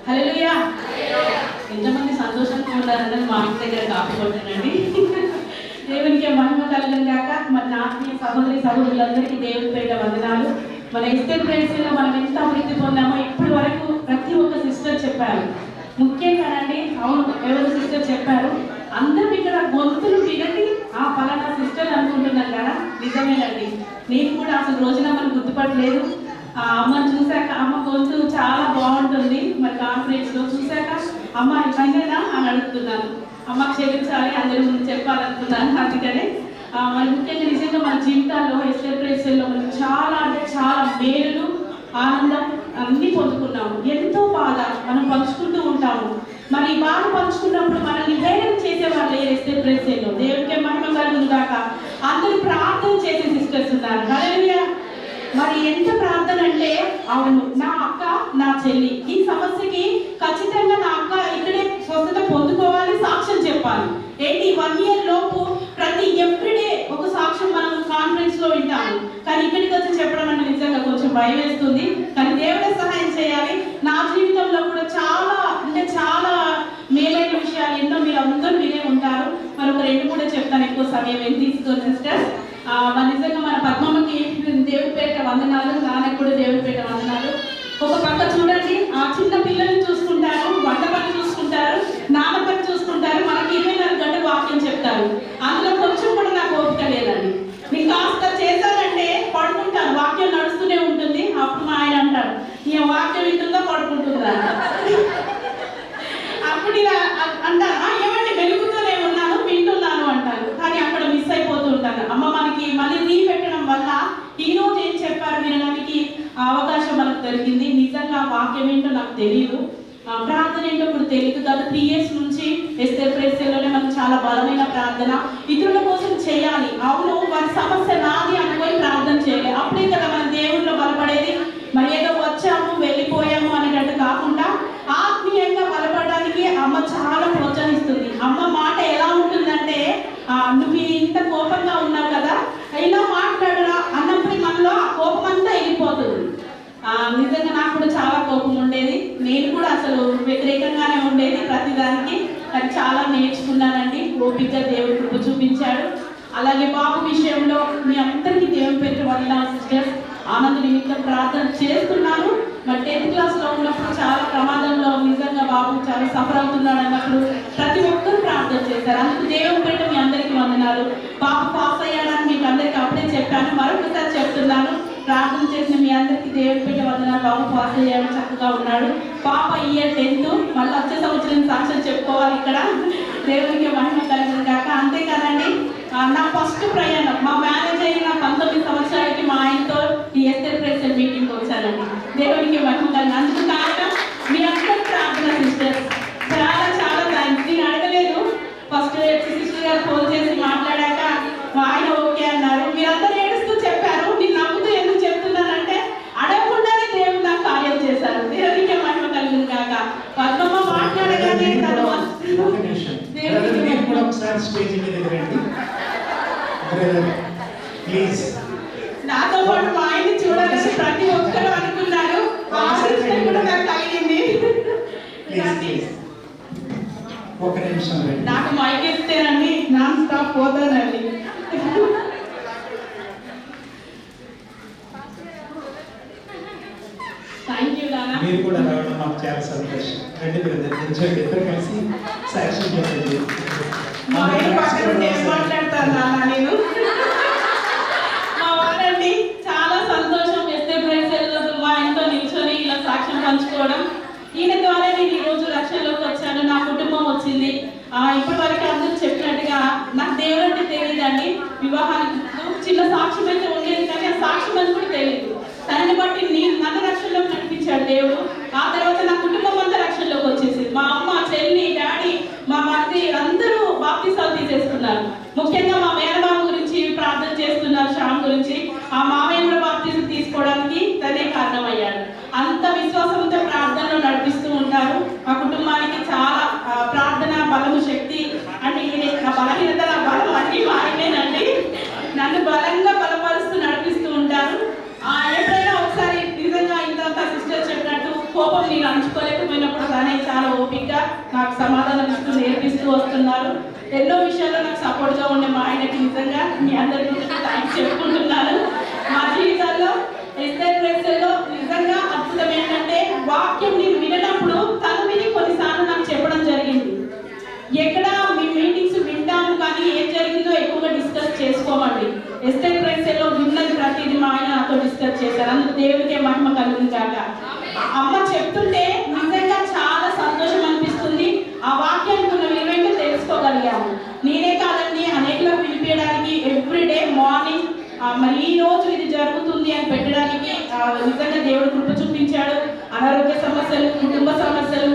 హల్లెలూయా. ఎంతమంది సంతోషంగా ఉన్నారన్నది మా ఇంటి దగ్గర కాపీ కొట్టానండి. దేవునికి మహిమ కలుగును గాక. మన ఆత్మీయ సహోదరి సహోదరులందరికీ దేవుని పేట వందనాలు. మన ఎస్టేట్ ప్లేస్లో మనం ఎంత అభివృద్ధి పొందామో ఇప్పటి వరకు ప్రతి ఒక్క సిస్టర్ చెప్పారు. ముఖ్యంగానండి, అవును, ఎవరు సిస్టర్ చెప్పారు, అందరూ ఇక్కడ గొంతులు వినండి ఆ పలానా సిస్టర్ అనుకుంటున్నాం కదా. నిజమేనండి, నేను కూడా అసలు రోజున మనం గుర్తుపట్టలేదు. ఆ అమ్మని చూశాక అమ్మ గొంతు చాలా బాగుంటుంది. మరి కాన్ఫరెన్స్లో చూశాక అమ్మ ఇవన్నీనా అని అడుగుతున్నాను. అమ్మకు క్షమించాలి, అందరి ముందు చెప్పాలనుకున్నాను. అందుకనే మరి ముఖ్యంగా నిజంగా మన జీవితాల్లో ఎస్టేట్ ప్లేస్లో మనం చాలా అంటే చాలా మేలులు, ఆనందం అన్నీ పొందుకున్నాము. ఎంతో బాధ మనం పంచుకుంటూ ఉంటాము. మరి ఈ బాధ పంచుకున్నప్పుడు మనల్ని ధైర్యం చేసేవాళ్ళు ఎస్టేట్ ప్లేస్లో. దేవుడికి మహిమ కలుగును గాక. అందరూ ప్రార్థన చేసే సిస్టర్స్ ఉన్నారు. హల్లెలూయా. మరి ఎంత ప్రార్థన అంటే, అవును, నా అక్క నా చెల్లి ఈ సమస్యకి ఖచ్చితంగా నా అక్క ఇక్కడే స్వస్థత పొందుకోవాలి, సాక్ష్యం చెప్పాలి. ఏంటి 1 year లోపు ప్రతి ఎవ్రీడే ఒక సాక్ష్యం మనం కాన్ఫరెన్స్ లో వింటాము. కానీ ఇక్కడికి వచ్చి చెప్పడం అంటే నిజంగా కొంచెం భయం వేస్తుంది. కానీ దేవుడే సహాయం చేయాలి. నా జీవితంలో కూడా చాలా అంటే చాలా మేలైన విషయాలు ఎన్నో మీరు అందరూ వినే ఉంటారు. మరి ఒక 2-3 చెప్తాను, ఎక్కువ సమయం ఏం తీసుకోండి సిస్టర్స్. నిజంగా మన పద్మమ్మకి దేవుడిపేట వందనాలు, నాన్నకు కూడా దేవుడిపేట వందనాలు. ఒక పక్క చూడండి, ఆ చిన్న పిల్లల్ని చూసుకుంటారు, వంట పని చూసుకుంటారు, నాన్న పని చూసుకుంటారు, మనకి 24 గంటలు వాక్యం చెప్తారు. అందులో కొంచెం కూడా నాకు ఓపిక లేదండి. మీకు కాస్త చేశానంటే పడుకుంటాను, వాక్యం నడుస్తూనే ఉంటుంది. అప్పుడు మా ఆయన అంటారు, ఈ వాక్యం వింటుందా పడుకుంటుందా. అప్పుడు ఇలా అంటారు, ఏమంటే వెలుగుతూనే ఉన్నాను, వింటున్నాను అంటారు. కానీ అక్కడ మిస్ అయిపోతూ ఉంటాను. అమ్మ మనకి మళ్ళీ రీపెట్టడం వల్ల ఈ రోజు ఏం చెప్పారు వినడానికి అవకాశం మనకు దొరికింది. నిజంగా వాక్యం ఏంటో నాకు తెలియదు, ప్రార్థన ఏంటో ఇప్పుడు తెలియదు. గత 3 years నుంచి ఎస్టేట్ ప్లేస్లోనే మనకు చాలా బలమైన ప్రార్థన ఇతరుల కోసం చేయాలి. అవును, వారి సమస్య నాది అనుకొని ప్రార్థన చేయాలి. అప్పుడే కదా మన దేవుళ్ళలో బలపడేది. మరి ఏదో వచ్చాము వెళ్ళిపోయాము అనేటట్టు కాకుండా ఆత్మీయంగా బలపడడానికి అమ్మ చాలా ప్రోత్సహిస్తుంది. అమ్మ మాట ఎలా ఉంటుందంటే, నువ్వు ఇంత కోపంగా ఉన్నావు కదా, ఇలా మాట్లాడరా అన్నప్పుడు మనలో ఆ కోపం అంతా వెళ్ళిపోతుంది. నిజంగా నాకు కూడా చాలా కోపం ఉండేది. నేను కూడా అసలు వ్యతిరేకంగానే ఉండేది ప్రతిదానికి. కానీ చాలా నేర్చుకున్నానండి. ఓపికగా దేవుడి కృప చూపించాడు. అలాగే బాబు విషయంలో మీ అందరికీ దేవుని పేరు వందనాలు సిస్టర్స్. ఆనంద నిమిత్తం ప్రార్థన చేస్తున్నాను. మరి 10th క్లాస్లో ఉన్నప్పుడు చాలా ప్రమాదంలో నిజంగా బాబు చాలా సఫర్ అవుతున్నాడు అన్నప్పుడు ప్రతి ఒక్కరు ప్రార్థన చేశారు. అందుకు దేవుని పేట మీ అందరికీ వందనాలు. బాబు పాస్ అయ్యాడని మీకు అందరికీ అప్పుడే చెప్పాను, మరొకసారి చెప్తున్నాను. ప్రార్థన చేసిన మీ అందరికీ దేవుని పేట వందనాలు. బాబు పాస్ అయ్యాడు, చక్కగా ఉన్నాడు. పాప ఈ year 10th, మళ్ళీ వచ్చే సంవత్సరం సాక్ష్యం చెప్పుకోవాలి ఇక్కడ. దేవునికి మహిమ కలుగును గాక. అంతేకాదండి, నా ఫస్ట్ ప్రయాణం మా మ్యారేజ్ అయిన 19 సంవత్సరాలకి మా ఆయనతో ఈ ఎస్టేట్ ప్రెసిడెంట్ మీటింగ్కి వచ్చానండి. దేవునికి మహిమ కలుగును. అందుకు కారణం మీ అందరి ప్రార్థన సిస్టర్స్. చాలా చాలా థ్యాంక్స్. నేను అడగలేదు, ఫస్ట్ సిస్టర్ గారు ఫోన్ చేసి మాట్లాడాక మా ఆయన ఓకే అన్నారు. మీరందరూ ఏడుస్తూ చెప్పారు, నేను నవ్వుతూ ఎందుకు చెప్తున్నానంటే అడగకుండానే దేవుడు నాకు కార్యం చేశారు. దేవునికి మహిమ కలుగును గాక. పద్మమ్మ మాట్లాడగానే నాతో పాటు మా ఆయన్ని చూడాలని ప్రతి ఒక్కరు అనుకున్నారు. కూడా నాకు కలిగింది. నాకు మైక్ ఇస్తేనండి నాన్ స్టాప్ పోతానండి. థ్యాంక్ యూ నాన్న. మీరు కూడా రావడం మాకు చాలా సంతోషం. రెండు బ్రదర్ ఇద్దరు కలిసి సాక్ష్యం చెప్పండి. మా ఆయన పక్కన ఏం మాట్లాడతాను నాన్న నేను. మా వారండి చాలా సంతోషం. ఎస్టేట్ ప్లేస్లో మా ఆయనతో నిల్చొని ఇలా సాక్ష్యం పంచుకోవడం. ఈయన ద్వారా నేను ఈరోజు రక్షణలోకి వచ్చాను, నా కుటుంబం వచ్చింది. ఇప్పటి వరకు అందరూ చెప్పినట్టుగా నాకు దేవుడు అంటే తెలియదండి. వివాహానికి చిన్న సాక్ష్యం అయితే ఉండేది, కానీ ఆ సాక్ష్యం అని కూడా తెలియదు. తనని బట్టి నన్ను రక్షణలోకి నడిపించాడు దేవుడు. ఆ తర్వాత నా కుటుంబం అంతా రక్షణలోకి వచ్చేసింది. మా అమ్మ, చెల్లి, డాడీ, మా మరిది అందరూ బాప్తిసాలు తీసేసుకున్నారు. ముఖ్యంగా మా మేనమామ గురించి ప్రార్థన చేస్తున్నారు, శ్యామ్ గురించి. ఆ మామయ్య కూడా బాప్తిసం తీసుకోవడానికి తనే కారణమయ్యాడు. అంత విశ్వాసంతో ప్రార్థనలో నడిపిస్తూ ఉంటారు. మా కుటుంబానికి చాలా ప్రార్థన బలము, శక్తి అంటే నా బలహీనత నా బలం అన్ని మాయనేనండి. నన్ను బలంగా బలపరుస్తూ నడిపిస్తూ ఉంటారు. ఎప్పుడైనా ఒకసారి నిజంగా ఇంత సిస్టర్ చెప్పినట్టు కోపం నేను తనే చాలా ఓపికగా నాకు సమాధానం ఇస్తూ నేర్పిస్తూ వస్తున్నారు. ఎన్నో విషయాల్లో నాకు సపోర్ట్గా ఉండే మా ఆయనకి నిజంగా మీ అందరి గురించి థ్యాంక్స్ చెప్పుకుంటున్నాను. మా జీవితాల్లో ఎస్ఆర్ ప్రెస్లో నిజంగా అద్భుతం ఏంటంటే వాక్యం నేను వినప్పుడు తను విని కొన్నిసార్లు నాకు చెప్పడం జరిగింది. ఎక్కడ మీ మీటింగ్స్ వింటాము కానీ ఏం జరిగిందో ఎక్కువగా డిస్కస్ చేసుకోమండి. ఎస్ఆర్ ప్రెస్లో విన్నది ప్రతిదీ మా ఆయన నాతో డిస్కస్ చేశారు. అందుకు దేవుడికే మహిమ కలుగుగాక. అమ్మ చెప్తుంటే నిజంగా చాలా సంతోషం అనిపిస్తుంది. ఆ వాక్యానికి ఉన్న విలువేంటో తెలుసుకోగలిగాము. నేనే కాదండి, అనేకలకు పిలిపించడానికి ఎవ్రీడే మార్నింగ్ మరి ఈ రోజు ఇది జరుగుతుంది అని పెట్టడానికి నిజంగా దేవుడు కృప చూపించాడు. అనారోగ్య సమస్యలు, కుటుంబ సమస్యలు,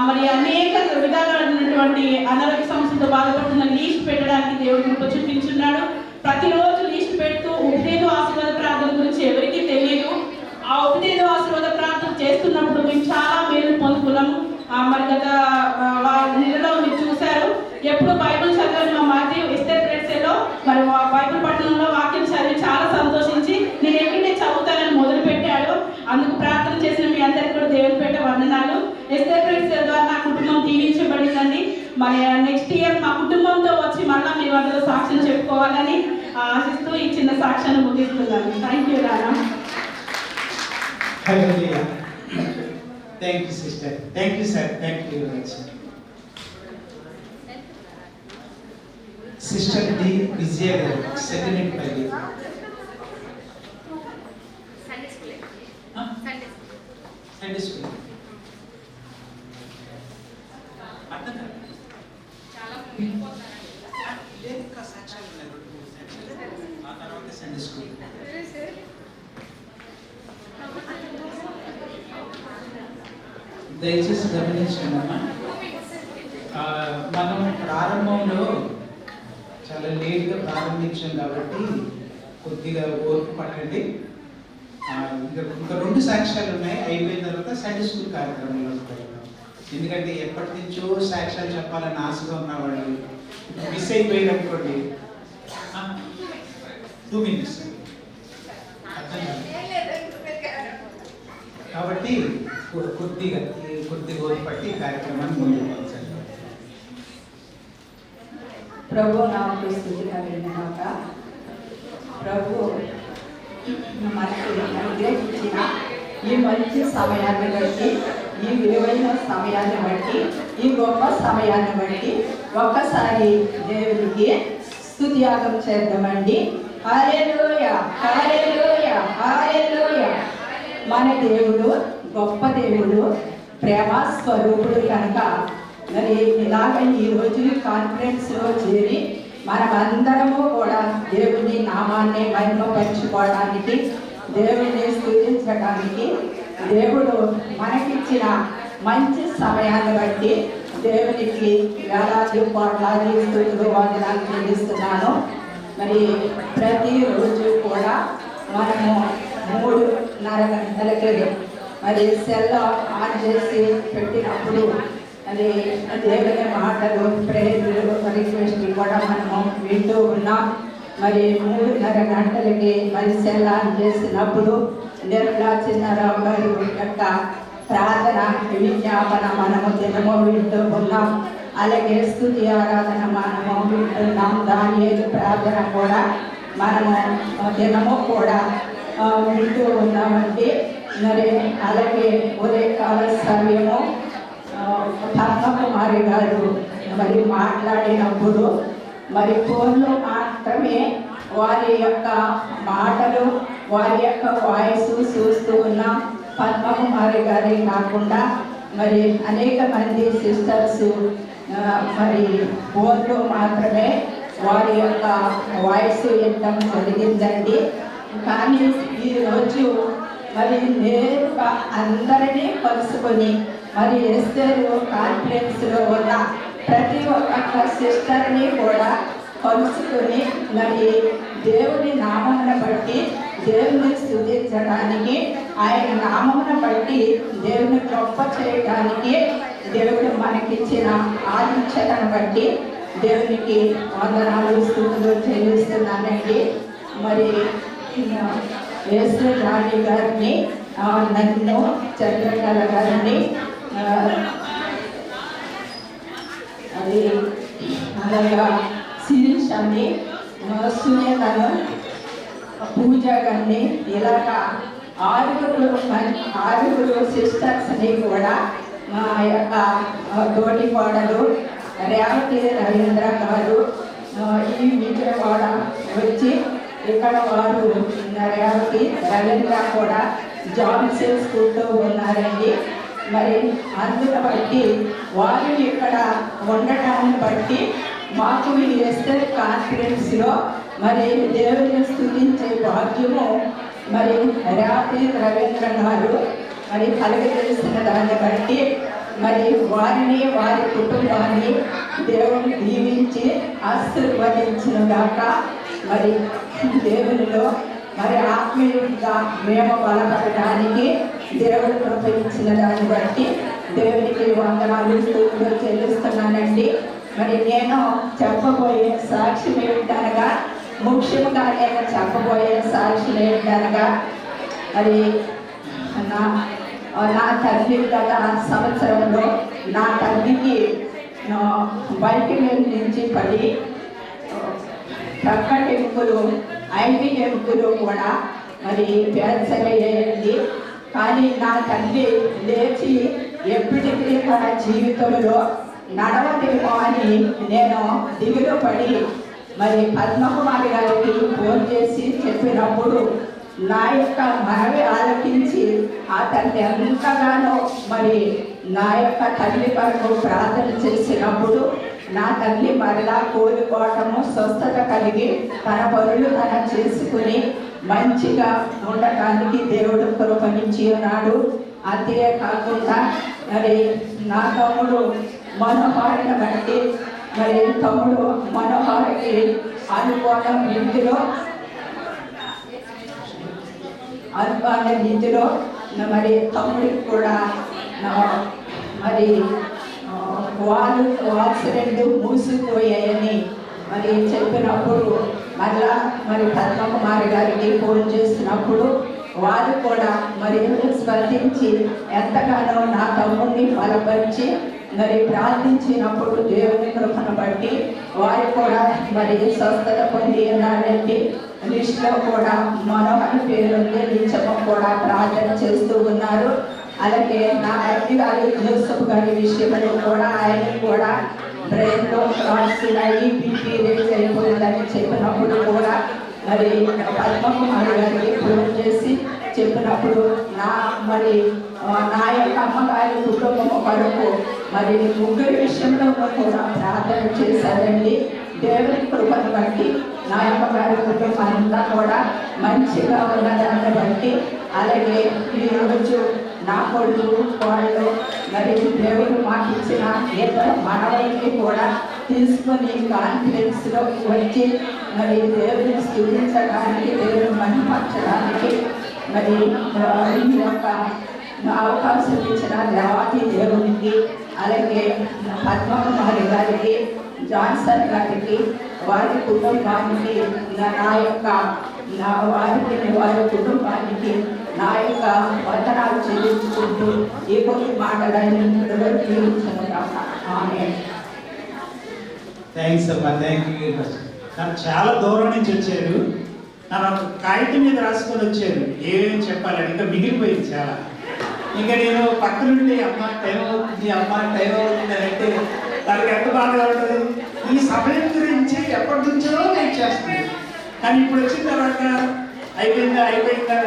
మరి అనేక విధాలైనటువంటి అనారోగ్య సమస్యలతో బాధపడుతున్న లీస్ట్ పెట్టడానికి దేవుడు కృప చూపించున్నాడు. ప్రతిరోజు లీస్ట్ పెడుతూ ఉపదేశ ఆశీర్వాద ప్రార్థన గురించి ఎవరికీ తెలియదు. ఆ ఉపదేశ ఆశీర్వాద ప్రార్థన చేస్తున్నప్పుడు మేము చాలా మేలు పొందుకున్నాము. మరి గత నెలలో మీరు చూశారు, ఎప్పుడు బైబిల్ చదవని మా మాది ఎస్ఆర్ ప్రెస్లో మరి బైబిల్ పట్టణంలో వాక్యం చదివి చాలా సంతోషించి నేను ఎక్కడే చదువుతానని మొదలు పెట్టాడు. అందుకు ప్రార్థన చేసిన మీ అందరికీ కూడా దేవుని పేట వందనాలు. ఎస్ఆర్ ప్రెస్ ద్వారా నా కుటుంబం దీవించబడిందండి. మరి నెక్స్ట్ ఇయర్ మా కుటుంబంతో వచ్చి మళ్ళీ మీ వద్దలో సాక్ష్యం చెప్పుకోవాలని ఆశిస్తూ ఈ చిన్న సాక్ష్యాన్ని ముగిస్తున్నాను. థ్యాంక్ యూ నాన్న. Thank you, sister. Thank you, sir. Thank you very much. Sister D. Vijay, second by you. Sunday school. Huh? Sunday school. Sunday school. అర్థం కాదు. చాలా మునిగిపోతారండి. లేదు ఇంకా సాక్ష్యాలు ఉన్నాయి, 2-3 సాక్ష్యాలు. ఆ తర్వాత సండే స్కూల్. దయచేసి గమనించండి అమ్మా. మనం ప్రారంభంలో చాలా లేట్గా ప్రారంభించాం కాబట్టి కొద్దిగా ఓర్పు పట్టండి. ఇంకా 2 సాక్ష్యాలు ఉన్నాయి, అయిపోయిన తర్వాత సండే స్కూల్ కార్యక్రమంలో వెళ్తాం. ఎందుకంటే ఎప్పటి నుంచో సాక్ష్యాలు చెప్పాలని ఆశగా ఉన్నవాళ్ళు మిస్ అయిపోయారు అనుకోండి. 2 minutes అర్థం కాదు. కాబట్టి కొద్దిగా ఓర్పు పట్టి కార్యక్రమాన్ని ముందుకు వచ్చారు. ప్రభు నామకు స్తుతి కలుగుగాక. ప్రభు మనకి అనుగ్రహించిన ఈ మంచి సమయాన్ని బట్టి, ఈ విలువైన సమయాన్ని బట్టి, ఈ గొప్ప సమయాన్ని బట్టి ఒక్కసారి దేవునికి స్తుతియాగం చేద్దామండి. హల్లెలూయా, హల్లెలూయా, హల్లెలూయా. మన దేవుడు గొప్ప దేవుడు, ప్రేమ స్వరూపుడు కనుక మరి ఇలాగ ఈరోజు కాన్ఫరెన్స్లో చేరి మనమందరము కూడా దేవుని నామాన్ని మహిమపరచుకోవడానికి, దేవుణ్ణి స్తుతించడానికి దేవుడు మనకిచ్చిన మంచి సమయాన్ని బట్టి దేవునికి వేలాది కోట్లాది స్తుతులు వందనాలు చెల్లిస్తున్నాను. మరి ప్రతిరోజు కూడా మనము 3:30 గంటలకి మరి సెల్ ఆన్ చేసి పెట్టినప్పుడు అది దేవుని మాటలు, ప్రేయర్లు, రిక్వెస్ట్లు కూడా మనము వింటూ ఉన్నాం. మరి 3:30 గంటలకి మరి సెల్ ఆన్ చేసినప్పుడు నిర్మలా చిన్నారావు గారు యొక్క ప్రార్థన విజ్ఞాపన మనము దినము వింటూ ఉన్నాం. అలాగే స్తుతి ఆరాధన మనము వింటున్నాం. దాని ప్రార్థన కూడా మనము దినము కూడా వింటూ ఉన్నామండి. మరి అలాగే ఉదయకాల సమయము పద్మకుమారి గారు మరి మాట్లాడినప్పుడు మరి ఫోన్లో మాత్రమే వారి యొక్క మాటలు, వారి యొక్క వాయిస్ చూస్తూ ఉన్నాం. పద్మకుమారి గారి కాకుండా మరి అనేక మంది సిస్టర్స్ మరి ఫోన్లో మాత్రమే వారి యొక్క వాయిస్ వినడం జరిగిందండి. కానీ ఈరోజు మరి నేరుగా అందరినీ కలుసుకొని మరి ఎస్ఆర్ కాన్ఫరెన్స్లో ఉన్న ప్రతి ఒక్క సిస్టర్ని కూడా కలుసుకొని మరి దేవుని నామమును బట్టి దేవుని స్తుతించడానికి, ఆయన నామమును బట్టి దేవుని గొప్ప చేయడానికి దేవుడు మనకిచ్చిన ఆదిత్యతను బట్టి దేవునికి వందనాలు స్తుతులు చెల్లిస్తున్నానండి. మరి ఎస్ఆర్ రాణి గారిని, నన్ను చంద్రకళ గారిని అలాగా శిరీష్ అని సునీతను పూజ గారిని ఇలాగా ఆరుగురు సిస్టర్స్ని కూడా మా యొక్క తోటి కోడలు రేవతి రవీంద్ర గారు ఈ విజయవాడ వచ్చి ఇక్కడ వారు రేవతి రవీంద్ర కూడా జాబ్ చేసుకుంటూ ఉన్నారండి. మరి అందుకు బట్టి వారు ఇక్కడ ఉండటాన్ని బట్టి మాకు ఈ ఎస్టర్ కాన్ఫరెన్స్లో మరి దేవుని స్తుతించే భాగ్యము మరి రేవతి రవీంద్ర గారు మరి కలుగజేసిన దాన్ని బట్టి మరి వారిని వారి కుటుంబాన్ని దేవుని దీవించి ఆశీర్వదించిన గాక. మరి దేవునిలో మరి ఆత్మీయంగా మేము బలపడడానికి దేవుడు కృపించిన దాన్ని బట్టి దేవునికి వందనాలు స్తుతులు చెల్లిస్తున్నానండి. మరి నేను చెప్పబోయే సాక్ష్యం ఏమిటనగా, ముఖ్యంగా నేను చెప్పబోయే సాక్ష్యం ఏమిటనగా, మరి నా తల్లి గత సంవత్సరంలో నా తల్లికి బయట నుంచి పడి ప్రక్క ఎముకలు 5 ఎముకలు కూడా మరి క్యాన్సర్ అయ్యేది. కానీ నా తల్లి లేచి ఎప్పటికీ తన జీవితంలో నడవదేమో అని నేను దిగులు పడి మరి పద్మకుమారి గారికి ఫోన్ చేసి చెప్పినప్పుడు నా యొక్క మనవి ఆలకించి ఆ తల్లి ఎంతగానో మరి నా యొక్క తల్లి కొరకు ప్రార్థన చేసినప్పుడు నా తల్లి మరలా కోలుకోవటము, స్వస్థత కలిగి తన పనులు తన చేసుకుని మంచిగా ఉండటానికి దేవుడు కృపనిచ్చి ఉన్నాడు. అంతే కాకుండా మరి నా తమ్ముడు మనోహరిని బట్టి మరి తమ్ముడు మనోహరికి అనుకోవడం ఇందులో మరి తమ్ముడికి కూడా మరి వాల్స్ 2 మూసిపోయాయని మరి చెప్పినప్పుడు మళ్ళా మరి పద్మకుమారి గారికి ఫోన్ చేసినప్పుడు వారు కూడా మరి స్పందించి ఎంతగానో నా తమ్ముడిని బలపరిచి మరి ప్రార్థించినప్పుడు దేవుని కృపను బట్టి వారు కూడా మరి స్వస్థత పొంది ఉన్నారండి. లిస్టులో కూడా మనోహర్ పేరు నిత్యము కూడా ప్రార్థన చేస్తూ ఉన్నారు. అలాగే నా అన్ని గారి జోసఫ్ గారి విషయంలో కూడా ఆయన కూడా బ్రెయిన్లో రాస్తున్నాయి, బీపీ రేజ్ అయిపోయిందని చెప్పినప్పుడు కూడా మరి పద్మకుమారి గారికి ఫోన్ చేసి చెప్పినప్పుడు నా యొక్క అమ్మగారి కుటుంబము కొరకు మరి 3 విషయంలో కూడా ప్రార్థన చేశారండి. దేవుని కృపను బట్టి నా అమ్మగారి కుటుంబం అంతా కూడా మంచిగా ఉన్నదాన్ని బట్టి అలాగే ఈరోజు నా కొడుకు వాళ్ళు మరి దేవుడు మాకు ఇచ్చిన ఇతర మనవల్ని కూడా తీసుకొని కాన్ఫరెన్స్లో వచ్చి మరి దేవుని స్తుతించడానికి, దేవుని మహిమపరచడానికి మరి ఈ యొక్క అవకాశం ఇచ్చిన రేవతి దేవునికి అలాగే పద్మకుమారి గారికి, జాన్సన్ గారికి, వారి కుటుంబానికి వారి కుటుంబానికి నా యొక్క వందనాలు చెల్లించుకుంటూ ఈ కొన్ని మాటలని థ్యాంక్స్ అమ్మా, థ్యాంక్ యూ. నాకు చాలా దూరం నుంచి వచ్చారు, నన్ను కాగితం మీద రాసుకొని వచ్చారు ఏమేమి చెప్పాలని. ఇంకా మిగిలిపోయింది చాలా. ఇంకా నేను పక్క నుండి అమ్మ టైం అవుతుంది అని అంటే దానికి ఎంత బాగా ఉంటుంది. ఈ సమయం గురించి ఎప్పటి నుంచో వెయిట్ చేస్తుంది, కానీ ఇప్పుడు వచ్చిన తర్వాత అయిపోయిందా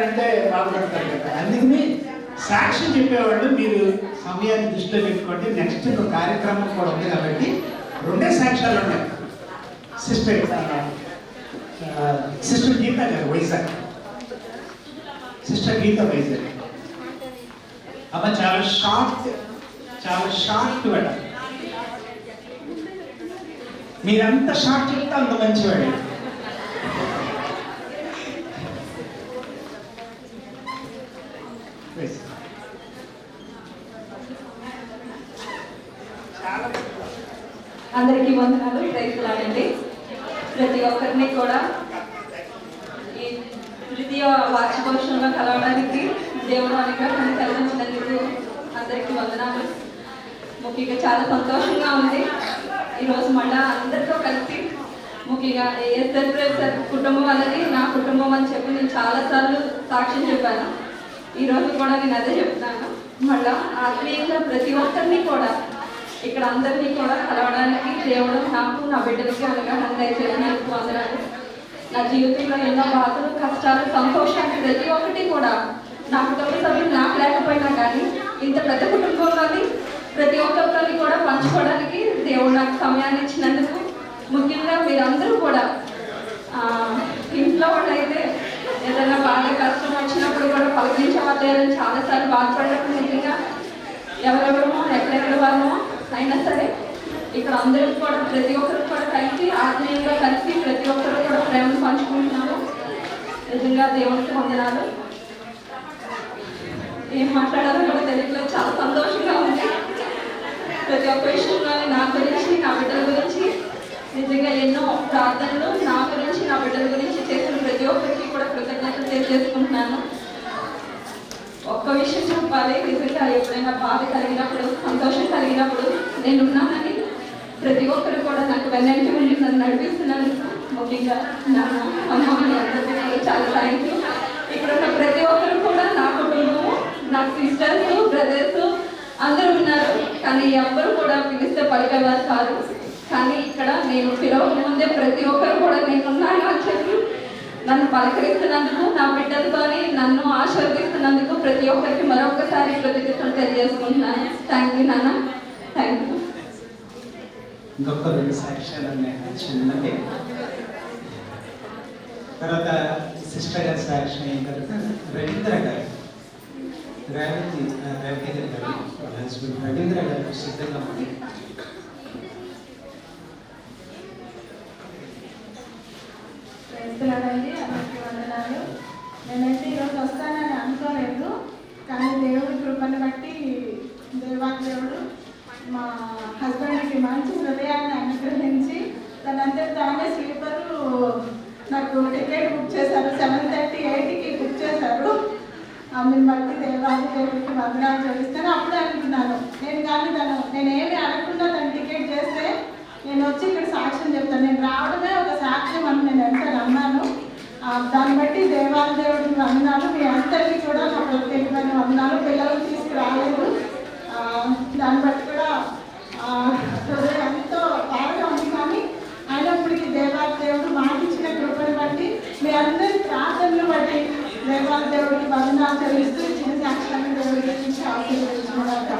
అంటే బాధపడతారు కదా. అందుకని సాక్ష్యం చెప్పేవాళ్ళు మీరు సమయాన్ని దృష్టిలో పెట్టుకోండి. నెక్స్ట్ ఒక కార్యక్రమం కూడా ఉంది కాబట్టి 2 సాక్ష్యాలు ఉన్నాయి. సిస్టర్ గీత గారు వైజాగ్, సిస్టర్ గీత వైజాగ్ అమ్మ చాలా షార్ట్ మేడం. మీరంత షార్ట్ చెప్తే అంత మంచివాడు. అందరికీ వందనాలు, ప్రైజ్లాడండి. ప్రతి ఒక్కరిని కూడా ఈ తృతీయ వార్షికోత్సవంలో కలవడానికి దేవుడు అనుగ్రహాన్ని కలిగించినందుకు అందరికీ వందనాలు. ముఖ్యంగా చాలా సంతోషంగా ఉంది. ఈరోజు మళ్ళా అందరితో కలిసి ముఖ్యంగా ఎస్ఎల్ సార్ కుటుంబం అనేది నా కుటుంబం అని చెప్పి నేను చాలాసార్లు సాక్ష్యం చెప్పాను. ఈరోజు కూడా నేను అదే చెప్తున్నాను. మళ్ళా ఆత్మీయంగా ప్రతి ఒక్కరిని కూడా ఇక్కడ అందరినీ కూడా కలవడానికి దేవుడు నాకు నా బిడ్డలకి అవగాహన దయచేసినందుకు వందనాలు. నా జీవితంలో ఎన్నో బాధలు, కష్టాలు, సంతోషాలు ప్రతి ఒక్కటి కూడా నా కుటుంబ సభ్యులు నాకు లేకపోయినా కానీ ఇంత పెద్ద కుటుంబంలోని ప్రతి ఒక్కరిని కూడా పంచుకోవడానికి దేవుడు నాకు సమయాన్ని ఇచ్చినందుకు, ముఖ్యంగా మీరందరూ కూడా ఇంట్లో వాళ్ళైతే ఏదైనా బాగా కష్టం వచ్చినప్పుడు కూడా పలకరించే వాళ్ళు లేదని చాలాసార్లు బాధపడినప్పుడు నిజంగా ఎవరెవరమో ఎక్కడెక్కడ వాళ్ళమో అయినా సరే ఇక్కడ అందరూ కూడా ప్రతి ఒక్కరు కూడా కలిసి ఆత్మీయంగా కలిసి ప్రతి ఒక్కరు కూడా ప్రేమను పంచుకుంటున్నాము. నిజంగా దేవునికి వందనాలు. ఏం మాట్లాడాలో కూడా తెలియట్లేదు, చాలా సంతోషంగా ఉంది. ప్రతి ఒక్క విషయంలో నా గురించి, నా బిడ్డల గురించి నిజంగా ఎన్నో ప్రార్థనలు నా గురించి, నా బిడ్డల గురించి చేసిన ప్రతి ఒక్కరికి కూడా కృతజ్ఞతలు తెలియజేసుకుంటున్నాను. ఒక్క విషయం చెప్పాలి, నిజంగా ఎప్పుడైనా బాధ కలిగినప్పుడు, సంతోషం కలిగినప్పుడు నేనున్నానని ప్రతి ఒక్కరు కూడా నాకు వెన్నంటి ఉండి నన్ను నడిపిస్తున్నందుకు ముఖ్యంగా నా అమ్మని అందరికీ కూడా చాలా థ్యాంక్ యూ. ఇక్కడ ఉన్న ప్రతి ఒక్కరు కూడా నా కుటుంబము, నా సిస్టర్స్, బ్రదర్స్ అందరూ ఉన్నారు. కానీ ఎవ్వరు కూడా పిలిస్తే పలికేవారు కాదు. కానీ ఇక్కడ నేను పిలవక ముందే ప్రతి ఒక్కరు కూడా నేనున్నాను అని చెప్పి నన్ను పలకరిస్తున్నందుకు, నా బిడ్డలతోని నన్ను ఆశీర్వదిస్తున్నందుకు ప్రతి ఒక్కరికి మరొకసారి కృతజ్ఞతలు తెలియజేసుకుంటున్నాను. థ్యాంక్ యూ నాన్న, థ్యాంక్ యూ. ఇంకొక 2 సాక్ష్యాలు ఉన్నాయి చిన్నది. తర్వాత సిస్టర్ గారి సాక్ష్యం అయిన తర్వాత రవీంద్ర గారు, రేవతి గారు వాళ్ళ హస్బెండ్ రవీంద్ర గారు సిద్ధంగా ఉంది. అందరికీ వందనాలు. నేనైతే ఈరోజు వస్తానని అనుకోలేదు, కానీ దేవుడి కృపను బట్టి దేవుడు మా హస్బెండ్కి మంచి హృదయాన్ని అనుగ్రహించి తనంతా తానే స్లీపరు నాకు టికెట్ బుక్ చేశారు. 7:38కి బుక్ చేశారు. ఆమెను బట్టి దేవుడికి వందనాలు చెల్లిస్తాను. అప్పుడే అనుకున్నాను నేనేమి అడగకుండా తను టికెట్ చేస్తే నేను వచ్చి ఇక్కడ సాక్ష్యం చెప్తాను. నేను రావడమే ఒక సాక్ష్యం అని నేను ఎంత నమ్మాను. దాన్ని బట్టి దేవుడికి వందనాలు. మీ అందరికీ కూడా నా ప్రత్యేకమైన వందనాలు. పిల్లలు తీసుకురాలేదు, దాన్ని బట్టి కూడా హృదయం ఎంతో బాగా ఉంది. కానీ అయినప్పటికీ దేవుడు మాకిచ్చిన కృపను బట్టి మీ అందరి ప్రార్థనలు బట్టి దేవుడికి వందనాలు చెల్లిస్తూ చిన్న సాక్ష్యాన్ని దేవుడికి ఆశీర్వదించుకున్నాక